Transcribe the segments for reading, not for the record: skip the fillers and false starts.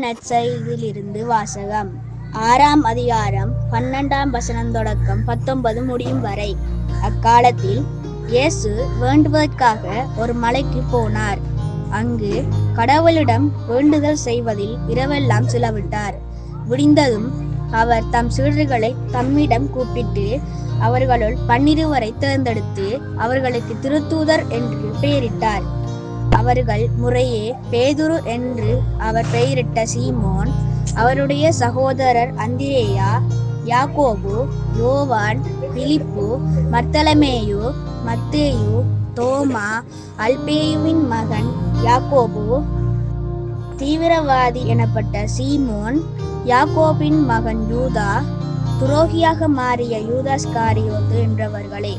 நற்செய்தியிலிருந்து வாசகம். 6ஆம் அதிகாரம் 12ஆம் வசனம் தொடக்கம் 19 முடியும் வரை. அக்காலத்தில் இயேசு வேண்டுவதற்காக ஒரு மலைக்கு போனார். அங்கு கடவுளிடம் வேண்டுதல் செய்வதில் இரவெல்லாம் செலவிட்டார். விடிந்ததும் அவர் தம் சீடர்களை தம்மிடம் கூப்பிட்டு அவர்களுள் 12 தேர்ந்தெடுத்து அவர்களுக்கு திருத்தூதர் என்று பெயரிட்டார். அவர்கள் முறையே பேதுரு என்று அவர் பெயரிட்ட சீமோன், அவருடைய சகோதரர் அந்திரேயா, யாக்கோபு, யோவான், பிலிப்பு, பர்த்தலமேயு, மத்தேயு, தோமா, அல்பேயுவின் மகன் யாக்கோபு, தீவிரவாதி எனப்பட்ட சீமோன், யாக்கோபின் மகன் யூதா, துரோகியாக மாறிய யூதாஸ்காரியோத்து என்றவர்களே.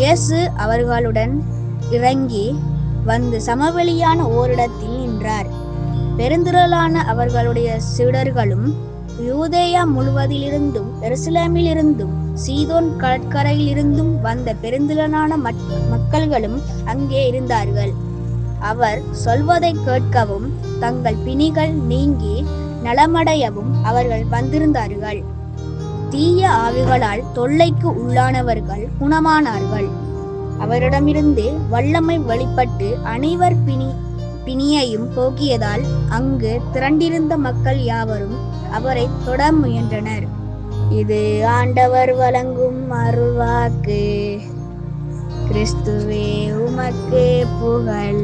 இயேசு அவர்களுடன் இறங்கி வந்து சமவெளியான ஓரிடத்தில் நின்றார். பெருந்திரளான அவர்களுடைய சீடர்களும் யூதேயா முழுவதிலிருந்தும் எருசலேமிலிருந்தும் சீதோன் கடற்கரையிலிருந்தும் வந்த பெருந்திரளான மக்கள்களும் அங்கே இருந்தார்கள். அவர் சொல்வதை கேட்கவும் தங்கள் பிணிகள் நீங்கி நலமடையவும் அவர்கள் வந்திருந்தார்கள். தீய ஆவிகளால் தொல்லைக்கு உள்ளானவர்கள் குணமானார்கள். அவரிடமிருந்து வல்லமை வெளிப்பட்டு அனைவர் பிணியையும் போக்கியதால் அங்கு திரண்டிருந்த மக்கள் யாவரும் அவரை தொட முயன்றனர். இது ஆண்டவர் வழங்கும் அருள்வாக்கு. கிறிஸ்துவே உமக்கு புகழ்.